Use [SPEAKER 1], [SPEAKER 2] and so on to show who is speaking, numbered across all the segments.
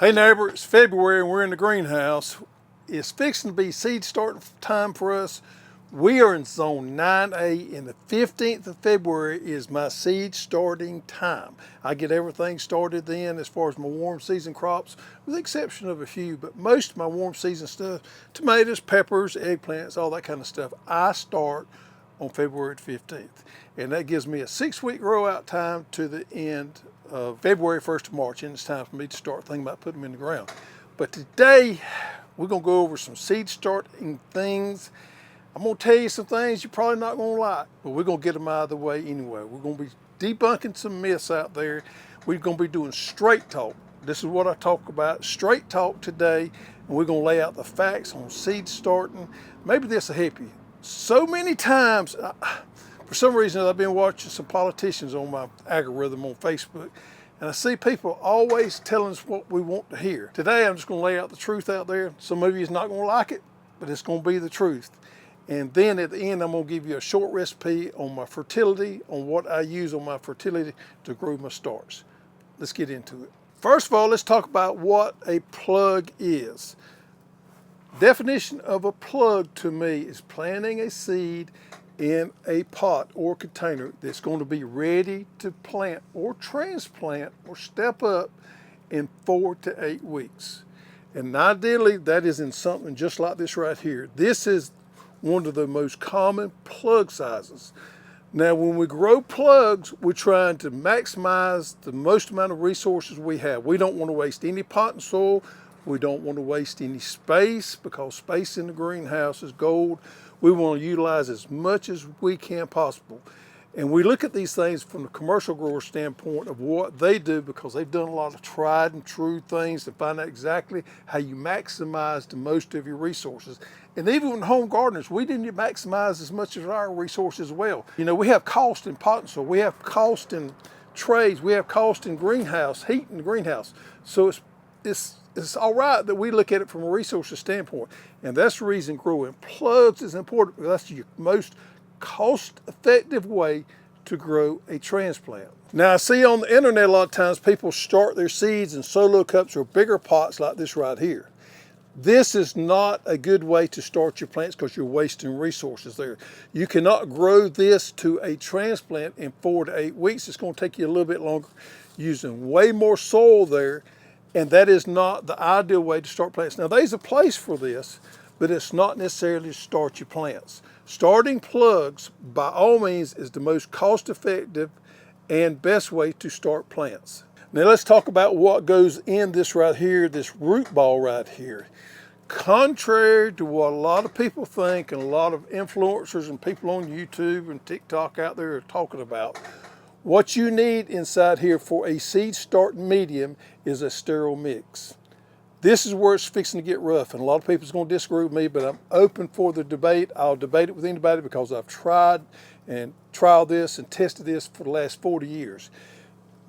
[SPEAKER 1] Hey neighbor, it's February and we're in the greenhouse. It's fixing to be seed starting time for us. We are in zone 9A and the 15th of February is my seed starting time. I get everything started then as far as my warm season crops, with the exception of a few, but most of my warm season stuff, tomatoes, peppers, eggplants, all that kind of stuff, I start on February 15th. And that gives me a 6-week grow out time to the end of February 1st of March, and it's time for me to start thinking about putting them in the ground. But today, we're gonna go over some seed starting things. I'm gonna tell you some things you're probably not gonna like, but we're gonna get them out of the way anyway. We're gonna be debunking some myths out there. We're gonna be doing straight talk. This is what I talk about, straight talk today, and we're gonna lay out the facts on seed starting. Maybe this will help you. So many times, for some reason, I've been watching some politicians on my algorithm on Facebook, and I see people always telling us what we want to hear. Today, I'm just gonna lay out the truth out there. Some of you is not gonna like it, but it's gonna be the truth. And then at the end, I'm gonna give you a short recipe on my fertility, on what I use on my fertility to grow my starts. Let's get into it. First of all, let's talk about what a plug is. Definition of a plug to me is planting a seed in a pot or container that's going to be ready to plant or transplant or step up in 4 to 8 weeks. And ideally, that is in something just like this right here. This is one of the most common plug sizes. Now, when we grow plugs, we're trying to maximize the most amount of resources we have. We don't want to waste any potting soil. We don't want to waste any space, because space in the greenhouse is gold. We want to utilize as much as we can possible. And we look at these things from the commercial grower standpoint of what they do, because they've done a lot of tried and true things to find out exactly how you maximize the most of your resources. And even with home gardeners, we didn't maximize as much of our resources as well. You know, we have cost in potting soil, we have cost in trays, we have cost in greenhouse, heat in the greenhouse. So it's all right that we look at it from a resources standpoint. And that's the reason growing plugs is important, because that's your most cost-effective way to grow a transplant. Now, I see on the internet a lot of times people start their seeds in solo cups or bigger pots like this right here. This is not a good way to start your plants, because you're wasting resources there. You cannot grow this to a transplant in 4 to 8 weeks. It's going to take you a little bit longer, using way more soil there, and that is not the ideal way to start plants. Now, there's a place for this, but it's not necessarily to start your plants. Starting plugs, by all means, is the most cost-effective and best way to start plants. Now let's talk about what goes in this right here, this root ball right here. Contrary to what a lot of people think, and a lot of influencers and people on YouTube and TikTok out there are talking about, what you need inside here for a seed starting medium is a sterile mix. This is where it's fixing to get rough, and a lot of people are going to disagree with me, but I'm open for the debate. I'll debate it with anybody, because I've tried this and tested this for the last 40 years.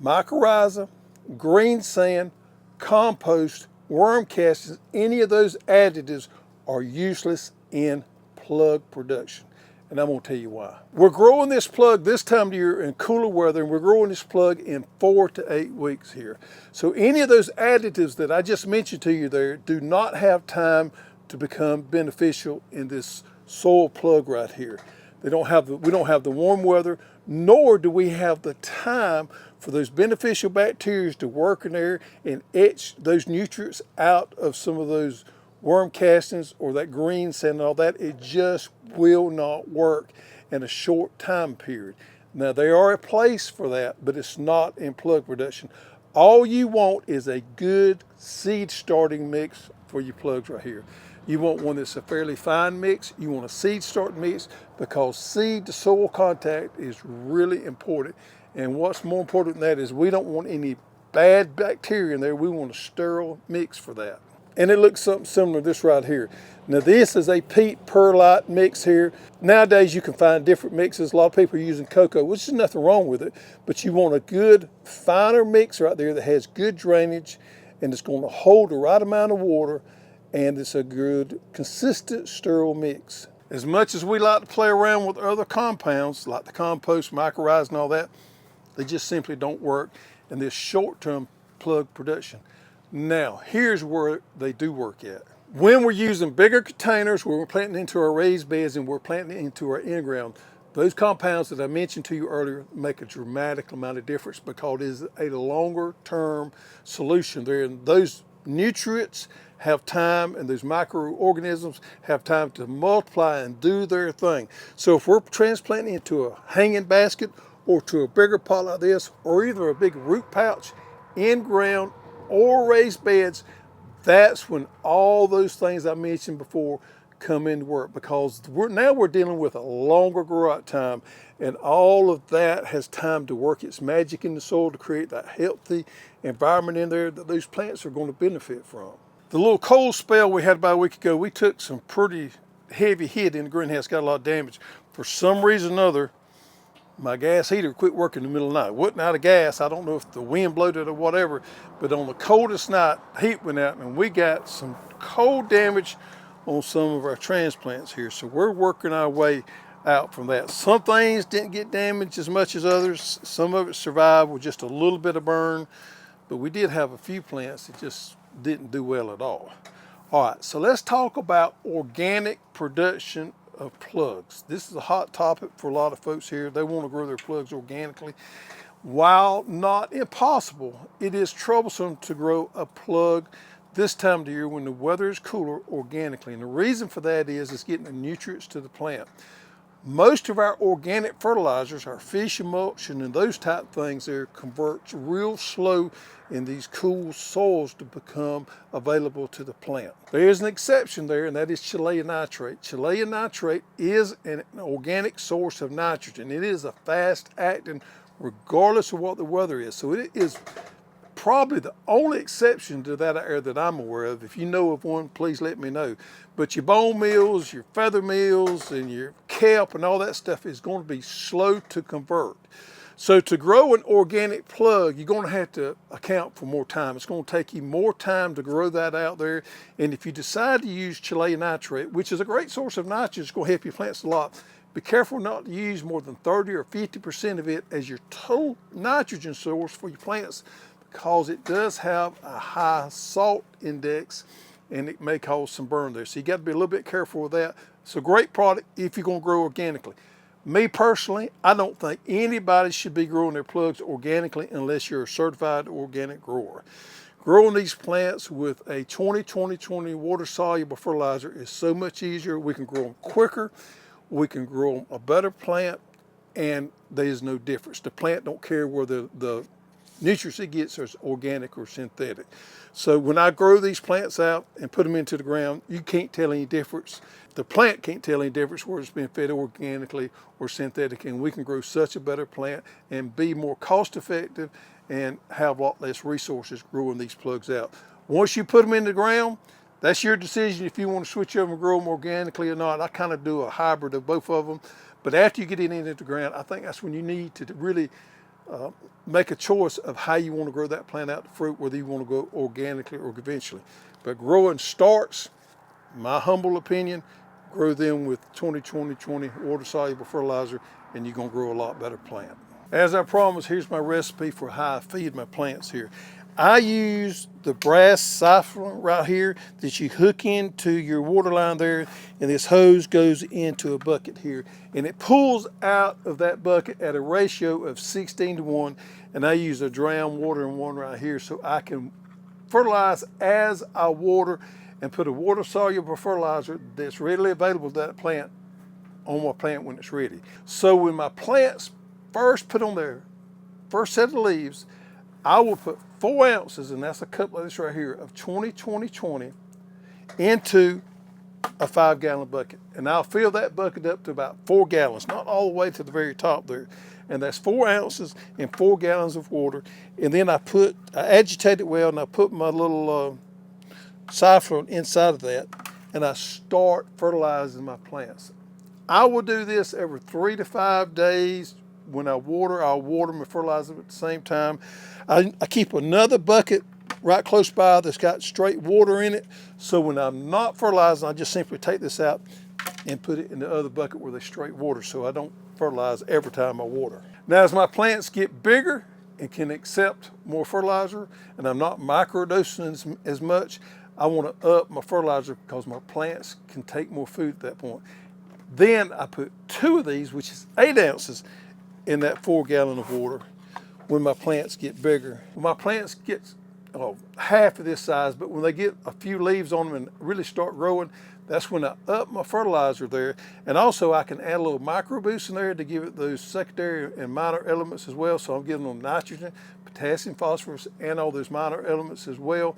[SPEAKER 1] Mycorrhiza, green sand, compost, worm castings, any of those additives are useless in plug production. And I'm gonna tell you why. We're growing this plug this time of year in cooler weather, and we're growing this plug in 4 to 8 weeks here. So any of those additives that I just mentioned to you there do not have time to become beneficial in this soil plug right here. We don't have the warm weather, nor do we have the time for those beneficial bacteria to work in there and etch those nutrients out of some of those worm castings or that green sand and all that. It just will not work in a short time period. Now, there are a place for that, but it's not in plug production. All you want is a good seed starting mix for your plugs right here. You want one that's a fairly fine mix. You want a seed starting mix, because seed to soil contact is really important. And what's more important than that is we don't want any bad bacteria in there. We want a sterile mix for that. And it looks something similar to this right here. Now, this is a peat perlite mix here. Nowadays, you can find different mixes. A lot of people are using cocoa, which is nothing wrong with it, but you want a good, finer mix right there that has good drainage, and it's going to hold the right amount of water, and it's a good, consistent, sterile mix. As much as we like to play around with other compounds, like the compost, mycorrhiza, and all that, they just simply don't work in this short-term plug production. Now, here's where they do work at. When we're using bigger containers, where we're planting into our raised beds and we're planting into our in-ground, those compounds that I mentioned to you earlier make a dramatic amount of difference because it is a longer term solution there. And those nutrients have time, and those microorganisms have time to multiply and do their thing. So if we're transplanting into a hanging basket or to a bigger pot like this, or either a big root pouch, in ground or raised beds, that's when all those things I mentioned before come into work, because now we're dealing with a longer grow out time, and all of that has time to work its magic in the soil to create that healthy environment in there that those plants are going to benefit from. The little cold spell we had about a week ago, we took some pretty heavy hit in the greenhouse, got a lot of damage. For some reason or other, my gas heater quit working in the middle of the night. It wasn't out of gas. I don't know if the wind blowed it or whatever, but on the coldest night, heat went out and we got some cold damage on some of our transplants here. So we're working our way out from that. Some things didn't get damaged as much as others. Some of it survived with just a little bit of burn, but we did have a few plants that just didn't do well at all. All right, so let's talk about organic production of plugs. This is a hot topic for a lot of folks here. They want to grow their plugs organically. While not impossible, it is troublesome to grow a plug this time of the year when the weather is cooler organically. And the reason for that is it's getting the nutrients to the plant. Most of our organic fertilizers, our fish emulsion and those type things there, converts real slow in these cool soils to become available to the plant. There is an exception there, and that is Chilean nitrate. Chilean nitrate is an organic source of nitrogen. It is a fast acting regardless of what the weather is. So it is probably the only exception to that area that I'm aware of. If you know of one, please let me know. But your bone meals, your feather meals, and your kelp and all that stuff is going to be slow to convert. So to grow an organic plug, you're going to have to account for more time. It's going to take you more time to grow that out there. And if you decide to use Chilean nitrate, which is a great source of nitrogen, it's going to help your plants a lot. Be careful not to use more than 30 or 50% of it as your total nitrogen source for your plants, because it does have a high salt index and it may cause some burn there. So you got to be a little bit careful with that. It's a great product if you're going to grow organically. Me personally, I don't think anybody should be growing their plugs organically unless you're a certified organic grower. Growing these plants with a 20-20-20 water-soluble fertilizer is so much easier. We can grow them quicker, we can grow them a better plant, and there's no difference. The plant don't care whether the nutrients it gets are organic or synthetic. So when I grow these plants out and put them into the ground, you can't tell any difference. The plant can't tell any difference whether it's being fed organically or synthetic, and we can grow such a better plant and be more cost effective and have a lot less resources growing these plugs out. Once you put them in the ground, that's your decision if you want to switch over and grow them organically or not. I kind of do a hybrid of both of them, but after you get it into the ground, I think that's when you need to really make a choice of how you want to grow that plant out to fruit, whether you want to go organically or conventionally. But growing starts, my humble opinion, grow them with 20-20-20 water-soluble fertilizer, and you're going to grow a lot better plant. As I promised, here's my recipe for how I feed my plants here. I use the brass siphon right here that you hook into your water line there, and this hose goes into a bucket here, and it pulls out of that bucket at a ratio of 16:1, and I use a drown watering one right here so I can fertilize as I water and put a water-soluble fertilizer that's readily available to that plant on my plant when it's ready. So when my plants first put on their first set of leaves, I will put 4 ounces, and that's a cup like this right here, of 20-20-20 into a 5-gallon bucket. And I'll fill that bucket up to about 4 gallons, not all the way to the very top there. And that's 4 ounces and 4 gallons of water. And then I agitate it well, and I put my little siphon inside of that, and I start fertilizing my plants. I will do this every 3 to 5 days. When I water, I'll water them and fertilize them at the same time. I keep another bucket right close by that's got straight water in it. So when I'm not fertilizing, I just simply take this out and put it in the other bucket where there's straight water, so I don't fertilize every time I water. Now, as my plants get bigger and can accept more fertilizer, and I'm not microdosing as much, I want to up my fertilizer because my plants can take more food at that point. Then I put 2 of these, which is 8 ounces, in that 4 gallon of water when my plants get bigger. When my plants get half of this size, but when they get a few leaves on them and really start growing, that's when I up my fertilizer there. And also I can add a little micro boost in there to give it those secondary and minor elements as well. So I'm giving them nitrogen, potassium, phosphorus, and all those minor elements as well.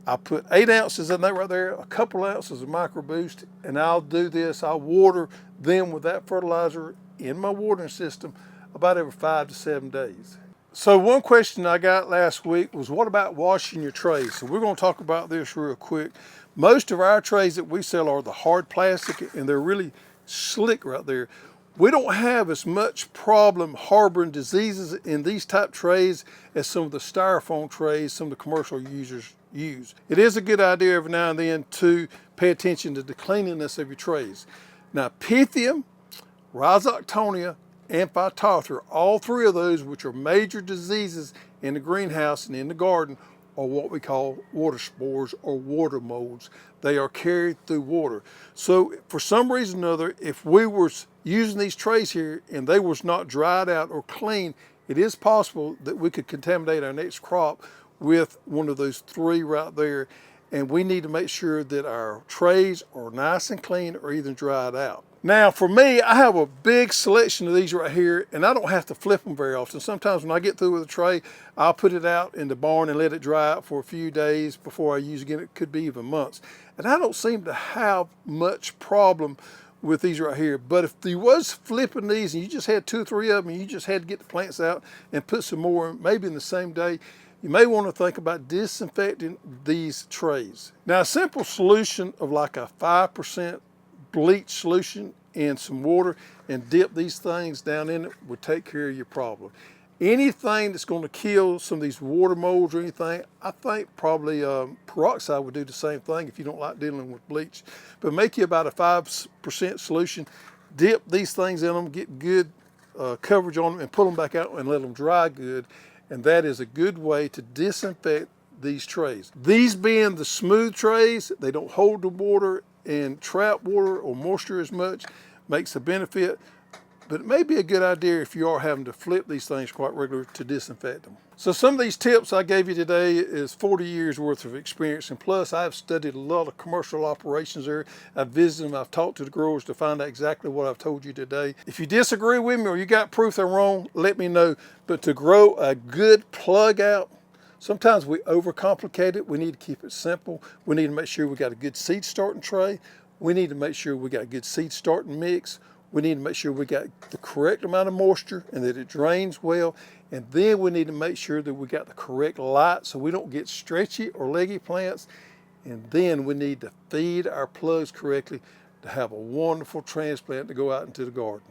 [SPEAKER 1] I put 8 ounces in there right there, a couple ounces of micro boost, and I'll do this. I'll water them with that fertilizer in my watering system about every 5 to 7 days. So one question I got last week was, what about washing your trays? So we're going to talk about this real quick. Most of our trays that we sell are the hard plastic, and they're really slick right there. We don't have as much problem harboring diseases in these type trays as some of the styrofoam trays some of the commercial users use. It is a good idea every now and then to pay attention to the cleanliness of your trays. Now, Pythium, Rhizoctonia, and Phytophthora, all 3 of those, which are major diseases in the greenhouse and in the garden, are what we call water spores or water molds. They are carried through water. So for some reason or another, if we were using these trays here and they was not dried out or clean, it is possible that we could contaminate our next crop with one of those 3 right there. And we need to make sure that our trays are nice and clean or even dried out. Now for me, I have a big selection of these right here, and I don't have to flip them very often. Sometimes when I get through with a tray, I'll put it out in the barn and let it dry out for a few days before I use it again. It could be even months. And I don't seem to have much problem with these right here. But if you was flipping these and you just had 2 or 3 of them and you just had to get the plants out and put some more, maybe in the same day, you may want to think about disinfecting these trays. Now, a simple solution of like a 5% bleach solution in some water and dip these things down in it would take care of your problem. Anything that's going to kill some of these water molds or anything, I think probably peroxide would do the same thing if you don't like dealing with bleach. But make you about a 5% solution, dip these things in them, get good coverage on them, and pull them back out and let them dry good. And that is a good way to disinfect these trays. These being the smooth trays, they don't hold the water and trap water or moisture as much, makes a benefit. But it may be a good idea if you are having to flip these things quite regularly to disinfect them. So some of these tips I gave you today is 40 years worth of experience, and plus I've studied a lot of commercial operations there. I've visited them, I've talked to the growers to find out exactly what I've told you today. If you disagree with me or you got proof I'm wrong, let me know. But to grow a good plug out, sometimes we overcomplicate it. We need to keep it simple. We need to make sure we got a good seed starting tray. We need to make sure we got a good seed starting mix. We need to make sure we got the correct amount of moisture and that it drains well. And then we need to make sure that we got the correct light so we don't get stretchy or leggy plants. And then we need to feed our plugs correctly to have a wonderful transplant to go out into the garden.